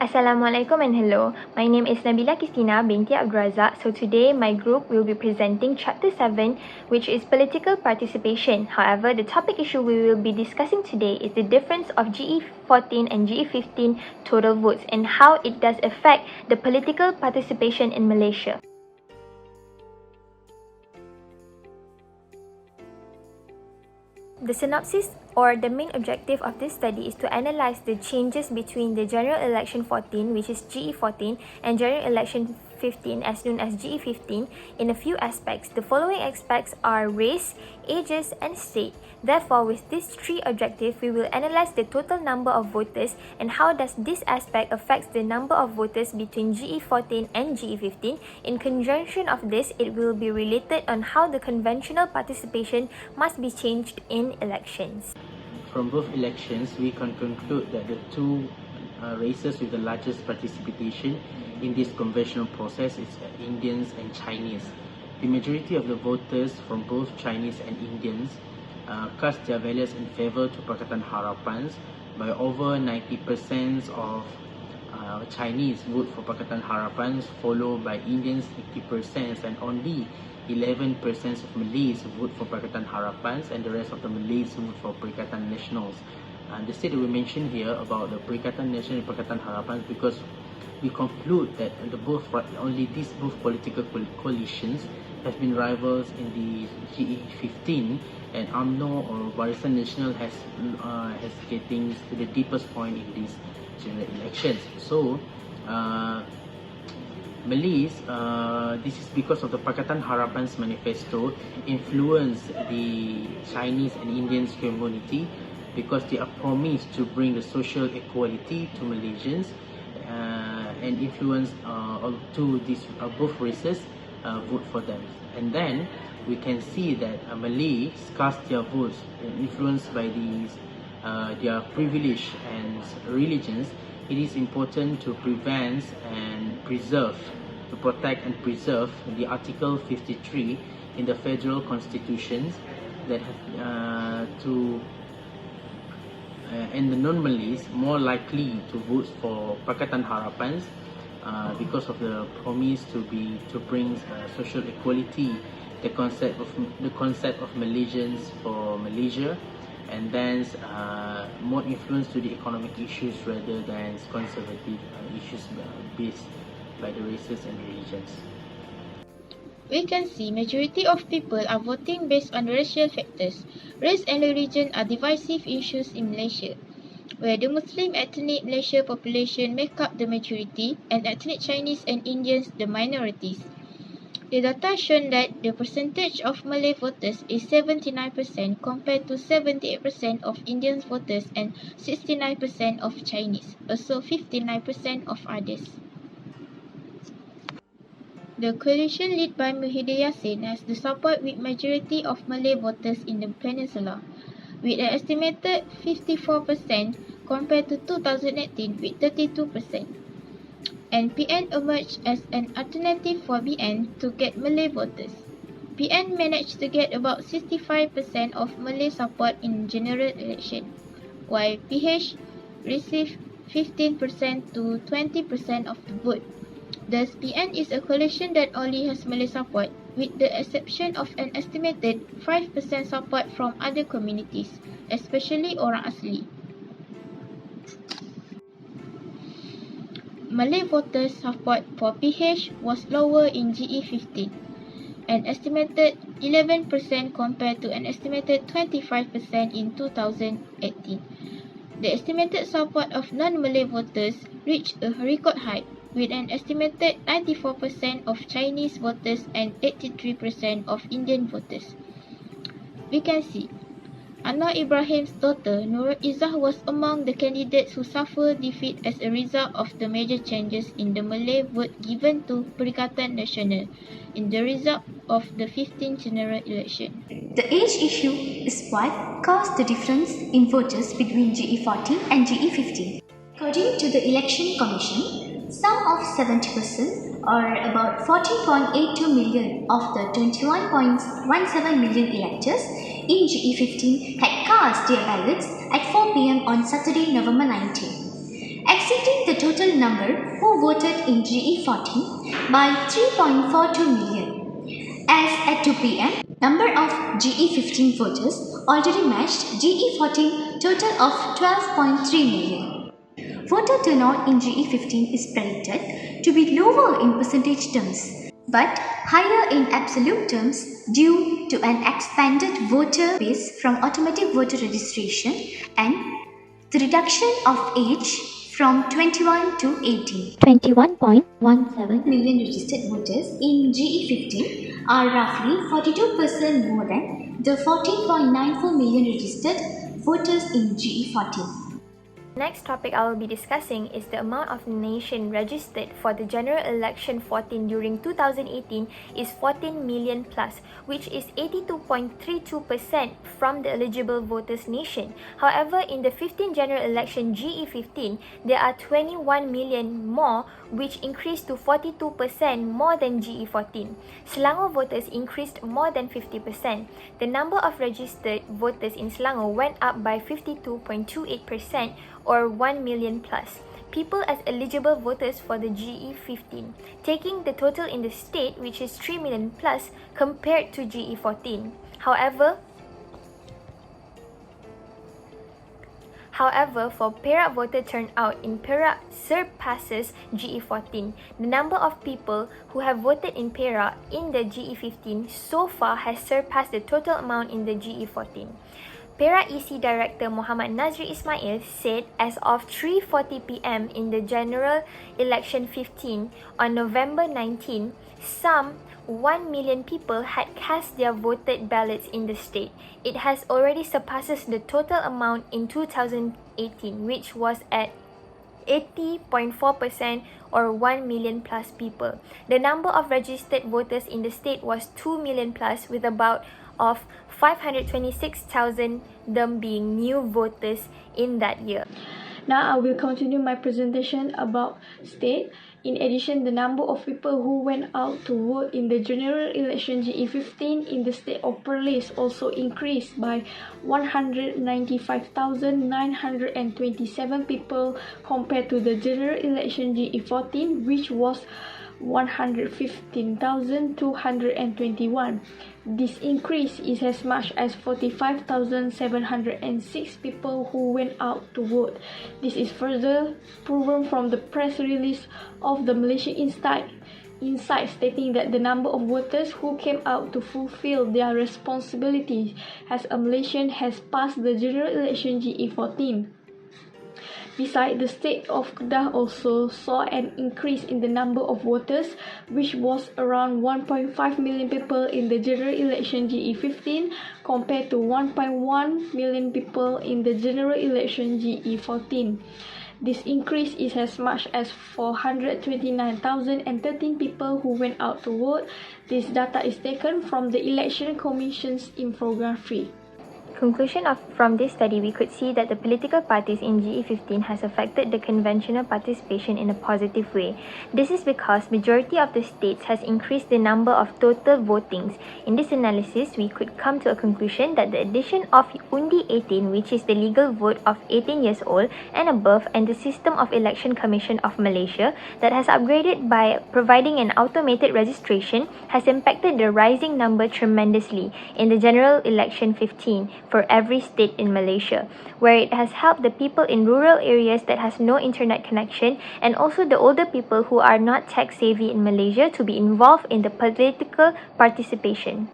Assalamualaikum and hello. My name is Nabilah Qisteena binti RAZAK. So today my group will be presenting chapter 7, which is political participation. However, the topic issue we will be discussing today is the difference of GE14 and GE15 total votes and how it does affect the political participation in Malaysia. The synopsis or the main objective of this study is to analyze the changes between the General Election 14, which is GE14, and General Election 15, as known as GE15, in a few aspects. The following aspects are race, ages, and state. Therefore, with these three objectives, we will analyze the total number of voters and how does this aspect affect the number of voters between GE14 and GE15. In conjunction of this, it will be related on how the conventional participation must be changed in elections. From both elections, we can conclude that the two races with the largest participation in this conventional process is Indians and Chinese. The majority of the voters from both Chinese and Indians cast their ballots in favor to Pakatan Harapan. By over 90% of Chinese vote for Pakatan Harapan, followed by Indians 80%, and only 11% of Malays vote for Pakatan Harapan, and the rest of the Malays vote for Perikatan Nasionals. And the state that we mentioned here about the Perikatan Nasional and Pakatan Harapan, because we conclude that only these both political coalitions have been rivals in the GE15, and UMNO or Barisan Nasional has getting to the deepest point in these general elections. So Malays, this is because of the Pakatan Harapan's manifesto influence the Chinese and Indians community, because they are promised to bring the social equality to Malaysians and influence to these both races vote for them. And then we can see that Malays cast their votes influenced by these their privilege and religions. It is important to prevent and preserve, to protect and preserve the Article 53 in the Federal Constitution that have and the non-Malays more likely to vote for Pakatan Harapan because of the promise to bring social equality, the concept of Malaysians for Malaysia, and then more influence to the economic issues rather than conservative issues based by the races and religions. We can see majority of people are voting based on racial factors. Race and religion are divisive issues in Malaysia, where the Muslim ethnic Malaysia population make up the majority and ethnic Chinese and Indians the minorities. The data shown that the percentage of Malay voters is 79% compared to 78% of Indian voters and 69% of Chinese, also 59% of others. The coalition led by Muhyiddin Yassin has the support with majority of Malay voters in the peninsula, with an estimated 54% compared to 2018 with 32%. And PN emerged as an alternative for BN to get Malay voters. PN managed to get about 65% of Malay support in general election, while PH received 15% to 20% of the vote. Thus, PN is a coalition that only has Malay support, with the exception of an estimated 5% support from other communities, especially orang asli. Malay voters' support for PH was lower in GE15, an estimated 11% compared to an estimated 25% in 2018. The estimated support of non-Malay voters reached a record high, with an estimated 94% of Chinese voters and 83% of Indian voters. We can see Anwar Ibrahim's daughter Nur Izzah was among the candidates who suffered defeat as a result of the major changes in the Malay vote given to Perikatan Nasional in the result of the 15th general election. The age issue is what caused the difference in voters between GE14 and GE15. According to the Election Commission, some of 70% or about 14.82 million of the 21.17 million electors in GE15 had cast their ballots at 4 p.m. on Saturday, November 19. Exit exceeding the total number who voted in GE14 by 3.42 million. As at 2 p.m., number of GE15 voters already matched GE14 total of 12.3 million. Voter turnout in GE15 is predicted to be lower in percentage terms, but higher in absolute terms due to an expanded voter base from automatic voter registration and the reduction of age from 21 to 18. 21.17 million registered voters in GE15 are roughly 42% more than the 14.94 million registered voters in GE14. Next topic I will be discussing is the amount of nation registered for the general election 14 during 2018 is 14 million plus, which is 82.32% from the eligible voters nation. However, in the 15 general election GE15, there are 21 million more, which increased to 42% more than GE14. Selangor voters increased more than 50%. The number of registered voters in Selangor went up by 52.28%, or 1 million plus people as eligible voters for the GE15, taking the total in the state, which is 3 million plus compared to GE14. However, for Perak, voter turnout in Perak surpasses GE14. The number of people who have voted in Perak in the GE15 so far has surpassed the total amount in the GE14. Perak EC Director Muhammad Nazri Ismail said as of 3:40 p.m. in the General Election 15 on November 19, some 1 million people had cast their voted ballots in the state. It has already surpasses the total amount in 2018, which was at 80.4% or 1 million plus people. The number of registered voters in the state was 2 million plus, with about of 526,000 them being new voters in that year. Now I will continue my presentation about state. In addition, the number of people who went out to vote in the general election GE15 in the state of Perlis also increased by 195,927 people compared to the general election GE14, which was 115,221. This increase is as much as 45,706 people who went out to vote. This is further proven from the press release of the Malaysian Insight stating that the number of voters who came out to fulfill their responsibilities as a Malaysian has passed the general election GE14. Besides, the state of Kedah also saw an increase in the number of voters, which was around 1.5 million people in the general election GE15 compared to 1.1 million people in the general election GE14. This increase is as much as 429,013 people who went out to vote. This data is taken from the Election Commission's infographic. Conclusion from this study, we could see that the political parties in GE15 has affected the conventional participation in a positive way. This is because majority of the states has increased the number of total votings. In this analysis, we could come to a conclusion that the addition of Undi 18, which is the legal vote of 18 years old and above, and the system of Election Commission of Malaysia that has upgraded by providing an automated registration has impacted the rising number tremendously in the general election 15 for every state in Malaysia, where it has helped the people in rural areas that has no internet connection and also the older people who are not tech savvy in Malaysia to be involved in the political participation.